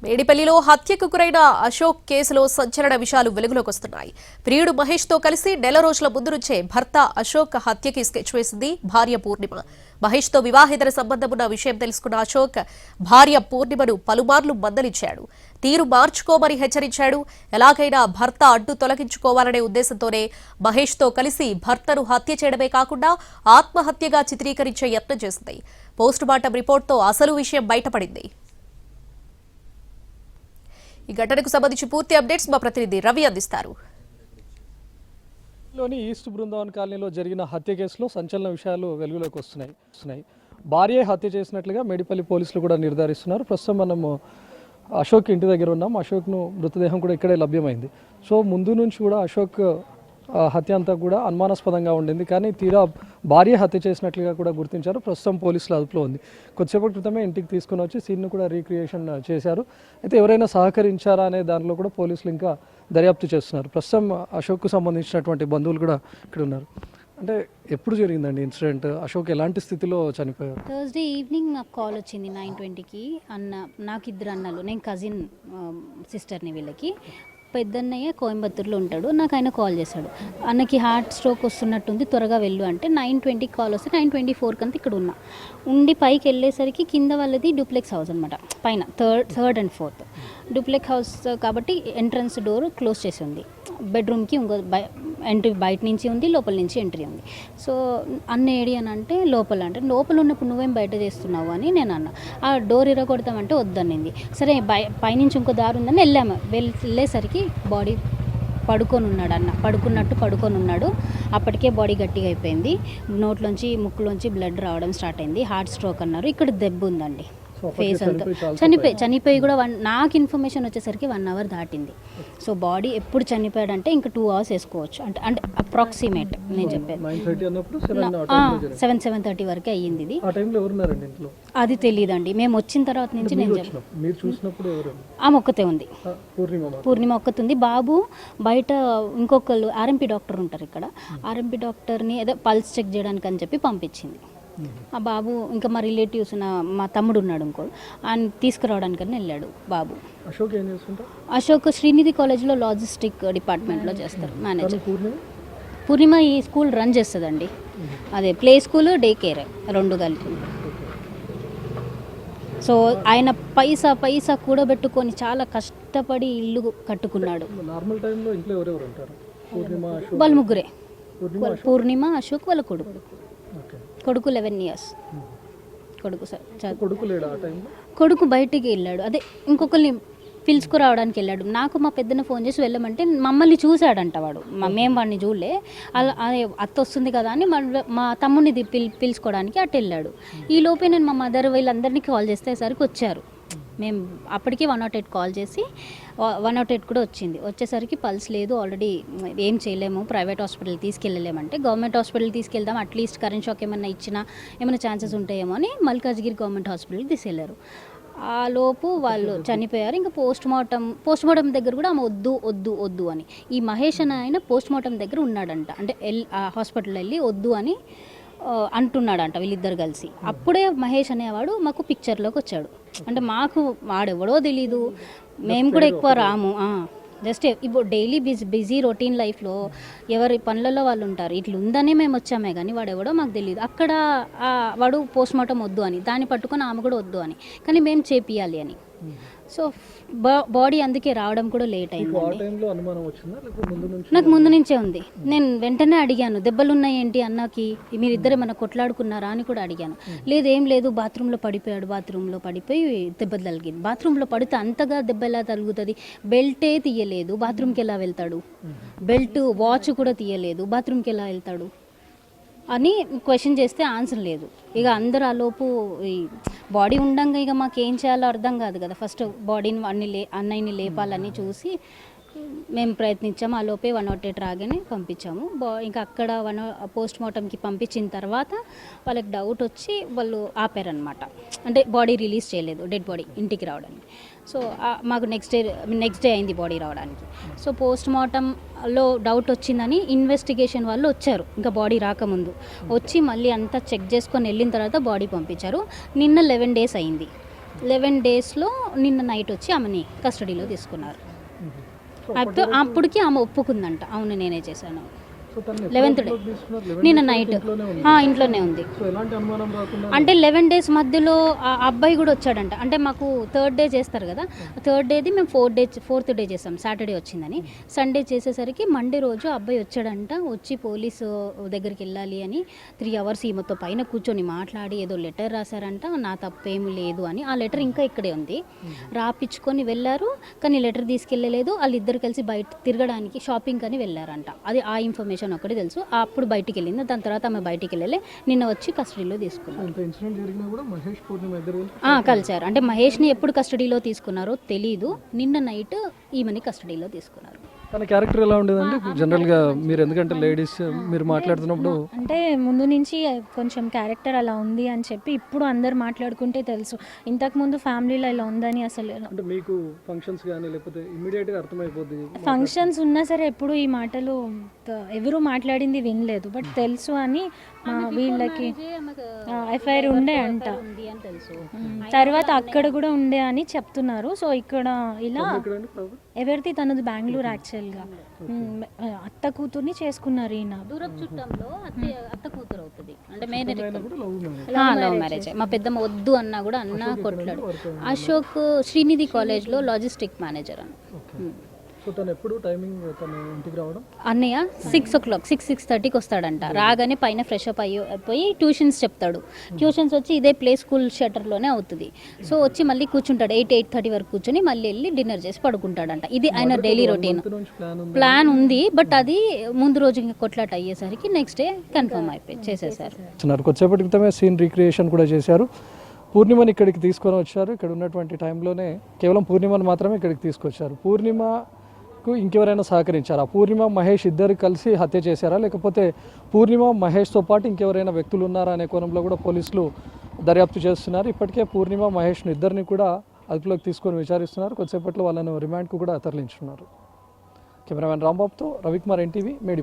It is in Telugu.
మేడిపల్లిలో హత్యకు గురైన అశోక్ కేసులో సంచలన విషయాలు వెలుగులోకి వస్తున్నాయి. ప్రియుడు మహేష్ తో కలిసి నెల రోజుల ముందు నుంచే భర్త అశోక్ హత్యకి స్కెచ్ వేసింది భార్య పూర్ణిమ. మహేష్ తో వివాహేతర సంబంధం ఉన్న విషయం తెలుసుకున్న అశోక్ భార్య పూర్ణిమను పలుమార్లు మందలించాడు. తీరు మార్చుకోమని హెచ్చరించాడు. ఎలాగైనా భర్త అడ్డు తొలగించుకోవాలనే ఉద్దేశంతోనే మహేష్ తో కలిసి భర్తను హత్య చేయడమే కాకుండా ఆత్మహత్యగా చిత్రీకరించే యత్నం చేసింది. పోస్టుమార్టం రిపోర్టుతో అసలు విషయం బయటపడింది. ఈ ఘటనకు సంబంధించి పూర్తి అప్డేట్స్ మా ప్రతినిధి రవి అందిస్తారు. ఈస్ట్ బృందావన్ కాలనీలో జరిగిన హత్య కేసులో సంచలన విషయాలు వెలుగులోకి వస్తున్నాయి. భార్య హత్య చేసినట్లుగా మేడిపల్లి పోలీసులు కూడా నిర్ధారిస్తున్నారు. ప్రస్తుతం మనము అశోక్ ఇంటి దగ్గర ఉన్నాం. అశోక్ను మృతదేహం కూడా ఇక్కడే లభ్యమైంది. సో ముందు నుంచి కూడా అశోక్ హత్య అంతా కూడా అనుమానాస్పదంగా ఉండింది. కానీ తీరా భార్య హత్య చేసినట్లుగా కూడా గుర్తించారు. ప్రస్తుతం పోలీసుల అదుపులో ఉంది. కొద్దిసేపటి క్రితమే ఇంటికి తీసుకుని వచ్చి సీన్ను కూడా రీక్రియేషన్ చేశారు. అయితే ఎవరైనా సహకరించారా అనే దానిలో కూడా పోలీసులు ఇంకా దర్యాప్తు చేస్తున్నారు. ప్రస్తుతం అశోక్కు సంబంధించినటువంటి బంధువులు కూడా ఇక్కడ ఉన్నారు. అంటే ఎప్పుడు జరిగిందండి ఇన్సిడెంట్? అశోక్ ఎలాంటి స్థితిలో చనిపోయారు? థర్స్డే ఈవినింగ్ నాకు కాల్ వచ్చింది 9:20కి. నాకు ఇద్దరు అన్నలు, నేను కజిన్ సిస్టర్ని. వీళ్ళకి పెద్దన్నయ్య కోయంబత్తూరులో ఉంటాడు. నాకు ఆయన కాల్ చేశాడు, అన్నకి హార్ట్ స్ట్రోక్ వస్తున్నట్టుంది, త్వరగా వెళ్ళు అంటే. 9:20కి కాల్ వస్తే 9:24 అంతా ఇక్కడ ఉండి పైకి వెళ్ళేసరికి కింద వాళ్ళది డూప్లెక్స్ హౌస్ అనమాట. పైన third and fourth duplex house కాబట్టి ఎంట్రన్స్ డోర్ క్లోజ్ చేసి ఉంది. బెడ్రూమ్కి ఇంకో ఎంట్రీ బయట నుంచి ఉంది, లోపల నుంచి ఎంట్రీ ఉంది. సో అన్న ఏడి అని అంటే లోపల అంటే, లోపల ఉన్నప్పుడు నువ్వేం బయట చేస్తున్నావు అని నేను అన్నా. ఆ డోర్ ఇరగొడతామంటే వద్దనింది. సరే పైనుంచి ఇంకో దారి ఉందని వెళ్ళాము. వెళ్ళేసరికి బాడీ పడుకొని ఉన్నాడు. అన్న పడుకొని ఉన్నాడు. అప్పటికే బాడీ గట్టిగా అయిపోయింది. నోట్లోంచి ముక్కులోంచి బ్లడ్ రావడం స్టార్ట్ అయింది. హార్ట్ స్ట్రోక్ అన్నారు. ఇక్కడ దెబ్బ ఉందండి ఫేస్ అంతా. చనిపోయి కూడా నాకు ఇన్ఫర్మేషన్ వచ్చేసరికి 1 అవర్ దాటింది. సో బాడీ ఎప్పుడు చనిపోయాడంటే ఇంకా 2 అవర్స్ వేసుకోవచ్చు. అంటే అప్రాక్సిమేట్ నేను చెప్పాను. 7:30 వరకు అయ్యింది ఇది. అది తెలియదండి. మేము వచ్చిన తర్వాత నుంచి నేను ఆమె ఒక్కతే ఉంది, పూర్ణిమ ఒక్కతే ఉంది. బాబు బయట ఇంకొకళ్ళు ఆర్ఎంపీ డాక్టర్ ఉంటారు ఇక్కడ. ఆర్ఎంపీ డాక్టర్ని ఏదో పల్స్ చెక్ చేయడానికి అని చెప్పి పంపించింది. ఆ బాబు ఇంకా మా రిలేటివ్స్ మా తమ్ముడు ఉన్నాడు ఇంకోడు, ఆయన తీసుకురావడానికని వెళ్ళాడు బాబు. అశోక్ శ్రీనిధి కాలేజ్లో లాజిస్టిక్ డిపార్ట్మెంట్లో చేస్తారు మేనేజర్. పూర్ణిమ ఈ స్కూల్ రన్ చేస్తుందండి. అదే ప్లే స్కూల్, డే కేర్ 2 కలిపి. సో ఆయన పైసా కూడబెట్టుకొని చాలా కష్టపడి ఇల్లు కట్టుకున్నాడు. వాళ్ళు ముగ్గురే, పూర్ణిమ, అశోక్, వాళ్ళ కొడుకు 11 years కొడుకు బయటికి వెళ్ళాడు. అదే ఇంకొకరిని పిలుచుకురావడానికి వెళ్ళాడు. నాకు మా పెద్దన ఫోన్ చేసి వెళ్ళమంటే మమ్మల్ని చూశాడంట వాడు. మేము వాడిని చూడలే. అలా అదే అత్త వస్తుంది కదా అని మా తమ్ముడిని పిలుచుకోవడానికి అటు వెళ్ళాడు. ఈ లోపే నేను మా మదర్ వీళ్ళందరినీ కాల్ చేసేసరికి వచ్చారు. మేము అప్పటికే 108 కాల్ చేసి 108 కూడా వచ్చింది. వచ్చేసరికి పల్స్ లేదు, ఆల్రెడీ ఏం చేయలేము, ప్రైవేట్ హాస్పిటల్ తీసుకెళ్ళలేమంటే గవర్నమెంట్ హాస్పిటల్ తీసుకెళ్దాం, అట్లీస్ట్ కరెంట్ షాక్ ఏమైనా ఛాన్సెస్ ఉంటాయేమో అని మల్కాజ్గిరి గవర్నమెంట్ హాస్పిటల్కి తీసుకెళ్లారు. ఆ లోపు వాళ్ళు చనిపోయారు. ఇంకా పోస్ట్మార్టం దగ్గర కూడా ఆమె వద్దు అని, ఈ మహేష్ అని ఆయన పోస్ట్మార్టం దగ్గర ఉన్నాడంట. అంటే హాస్పిటల్ వెళ్ళి వద్దు అని అంటున్నాడంట వీళ్ళిద్దరు కలిసి. అప్పుడే మహేష్ అనేవాడు మాకు పిక్చర్లోకి వచ్చాడు. అంటే మాకు వాడెవడో తెలీదు, మేము కూడా ఎక్కువ రాము. జస్ట్ ఇప్పుడు డైలీ బిజీ రొటీన్ లైఫ్లో ఎవరి పనులలో వాళ్ళు ఉంటారు. ఇట్లా ఉందనే మేము వచ్చామే కానీ వాడెవడో మాకు తెలియదు. అక్కడ వాడు పోస్ట్మార్టం వద్దు అని, దాన్ని పట్టుకొని ఆమె కూడా వద్దు అని, కానీ మేము చేపియాలి అని. సో బాడీ అందుకే రావడం కూడా లేట్ అయింది. నాకు ముందు నుంచే ఉంది. నేను వెంటనే అడిగాను, దెబ్బలు ఉన్నాయి ఏంటి అన్నకి, మీరిద్దరు ఏమైనా కొట్లాడుకున్నారా అని కూడా అడిగాను. ఏం లేదు, బాత్రూంలో పడిపోయి దెబ్బ తగిలింది. బాత్రూంలో పడితే అంతగా దెబ్బ ఎలా తగులుతుంది? బెల్టే తీయలేదు, బాత్రూమ్కి ఎలా వెళ్తాడు? బెల్ట్ వాచ్ కూడా తీయలేదు, బాత్రూమ్కి ఎలా వెళ్తాడు అని క్వశ్చన్ చేస్తే ఆన్సర్ లేదు. ఇక అందరూ ఆలోపు ఈ బాడీ ఉండంగా ఇక మాకేం చేయాలో అర్థం కాదు కదా. ఫస్ట్ బాడీని అన్నయ్యని లేపాలని చూసి మేము ప్రయత్నించాము. ఆ లోపే 108 రాగానే పంపించాము. ఇంకా అక్కడ పోస్ట్మార్టంకి పంపించిన తర్వాత వాళ్ళకి డౌట్ వచ్చి వాళ్ళు ఆపారనమాట. అంటే బాడీ రిలీజ్ చేయలేదు, డెడ్ బాడీ ఇంటికి రావడానికి. సో మాకు నెక్స్ట్ డే అయింది బాడీ రావడానికి. సో పోస్ట్మార్టంలో డౌట్ వచ్చిందని ఇన్వెస్టిగేషన్ వాళ్ళు వచ్చారు. ఇంకా బాడీ రాకముందు వచ్చి మళ్ళీ అంతా చెక్ చేసుకొని వెళ్ళిన తర్వాత బాడీ పంపించారు. నిన్న 11 days అయింది. 11 డేస్లో నిన్న నైట్ వచ్చి ఆమెని కస్టడీలో తీసుకున్నారు. అప్పటికి ఆమె ఒప్పుకుందంట, అవును నేనే చేశాను. 11th డే నిన్న నైట్ ఇంట్లోనే ఉంది. అంటే 11 డేస్ మధ్యలో ఆ అబ్బాయి కూడా వచ్చాడంట. అంటే మాకు 3rd డే చేస్తారు కదా, 3rd డేది మేము 4th డే చేసాం. సాటర్డే వచ్చిందని సండే చేసేసరికి మండే రోజు అబ్బాయి వచ్చాడంట. వచ్చి పోలీసు దగ్గరికి వెళ్ళాలి అని 3 hours ఈమెతో పైన కూర్చొని మాట్లాడి ఏదో లెటర్ రాశారంట. నా తప్పేమి లేదు అని. ఆ లెటర్ ఇంకా ఇక్కడే ఉంది. రాపిచ్చుకొని వెళ్ళారు, కానీ లెటర్ తీసుకెళ్ళలేదు. వాళ్ళిద్దరు కలిసి బయట తిరగడానికి షాపింగ్ అని వెళ్ళారంట. అది ఆ ఇన్ఫర్మేషన్ ఒకటి తెలుసు. అప్పుడు బయటికి వెళ్ళింది. దాని తర్వాత ఆమె బయటికి వెళ్ళలే. నిన్న వచ్చి కస్టడీలో తీసుకున్నారు. కలిసారు. అంటే మహేష్ని ఎప్పుడు కస్టడీలో తీసుకున్నారో తెలీదు. నిన్న నైట్ ఈమెని కస్టడీలో తీసుకున్నారు. తన క్యారెక్టర్ ఎలా ఉండేదండి జనరల్గా? మీరు ఎందుకంటే లేడీస్ మీరు మాట్లాడుతున్నప్పుడు అంటే ముందు నుంచి కొంచెం క్యారెక్టర్ అలా ఉంది అని చెప్పి ఇప్పుడు అందరు మాట్లాడుకుంటే తెలుసు. ఇంతకుముందు ఫ్యామిలీలో ఇలా ఉందని అసలు అంటే మీకు ఫంక్షన్స్ కానీ లేకపోతే ఇమీడియట్గా అర్థమైపోద్ది. ఫంక్షన్స్ ఉన్నా సరే ఎప్పుడు ఈ మాటలు ఎవరు మాట్లాడింది వినలేదు. బట్ తెలుసు అని వీళ్ళకి ఎఫ్ఐఆర్ ఉండే అంట. తర్వాత అక్కడ కూడా ఉండే అని చెప్తున్నారు. సో ఇక్కడ ఇలా ఎవరిది తనది బెంగళూరు యాక్చువల్గా అత్త కూతుర్ని చేసుకున్నారు. ఈయన దూరపు చుట్టంలో అత్త కూతురు అవుతుంది. అంటే లవ్ మ్యారేజ్. మా పెద్దమ్మ వద్దు అన్నా కూడా అన్న కొట్లాడు. అశోక్ శ్రీనిధి కాలేజ్లో లాజిస్టిక్ మేనేజర్ అని. అన్నయ్య 6 o'clock 6:30కి వస్తాడంట. రాగానే పైన ఫ్రెష్ అప్ పోయి ట్యూషన్స్ చెప్తాడు. ట్యూషన్స్ వచ్చి ఇదే ప్లే స్కూల్ షటర్లోనే అవుతుంది. సో వచ్చి మళ్ళీ కూర్చుంటాడు. 8-8:30 వరకు కూర్చొని మళ్ళీ వెళ్ళి డిన్నర్ చేసి పడుకుంటాడంట. ఇది ఆయన డైలీ రొటీన్. ప్లాన్ ఉంది, బట్ అది ముందు రోజు ఇంకా కొట్లాట అయ్యేసరికి నెక్స్ట్ డే కన్ఫర్మ్ అయిపోయి చేసేసారు. కొద్దిసేపటి క్రితమే సీన్ రీక్రియేషన్ కూడా చేశారు. పూర్ణిమని ఇక్కడికి తీసుకొని వచ్చారు. ఇక్కడ ఉన్నటువంటి టైంలోనే కేవలం పూర్ణిమని మాత్రమే ఇక్కడికి తీసుకొచ్చారు. పూర్ణిమకు ఇంకెవరైనా సహకరించారా? పూర్ణిమ మహేష్ ఇద్దరు కలిసి హత్య చేశారా, లేకపోతే పూర్ణిమ మహేష్తో పాటు ఇంకెవరైనా వ్యక్తులు ఉన్నారా అనే కోణంలో కూడా పోలీసులు దర్యాప్తు చేస్తున్నారు. ఇప్పటికే పూర్ణిమ మహేష్ను ఇద్దరిని కూడా అదుపులోకి తీసుకొని విచారిస్తున్నారు. కొద్దిసేపట్లో వాళ్ళను రిమాండ్కు కూడా తరలించున్నారు. కెమెరామెన్ రాంబాబుతో రవికుమార్, NTV, మేడి.